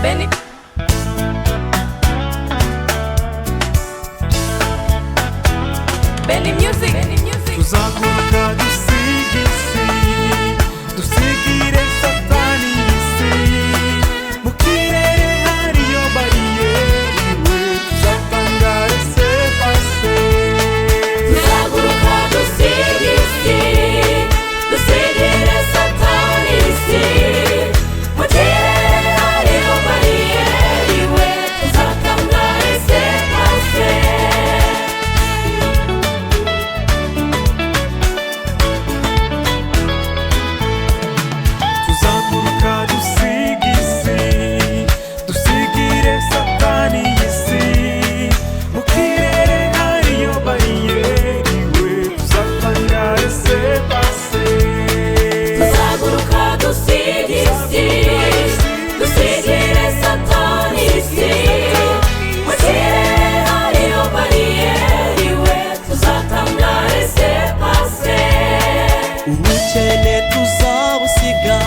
Beni. Beni music. Tuzaguruka dusige isi, dusigire satani isi. Mukirere hariyo bariyeli we tuzatanga Laissez-passer. Tuzaguruka dusige isi, dusigire satani isi. Mukirere hariyo bariyeli we tuzatanga Laissez-passer. Tuzaguruka dusige isi, dusigire satani isi. Mukirere hariyo bariyeli we tuzatanga Laissez-passer. Tuzaguruka dusige isi, dusigire satani isi. Mukirere hariyo bariyeli we tuzatanga Laissez-passer. Ubukene tuzabusiga,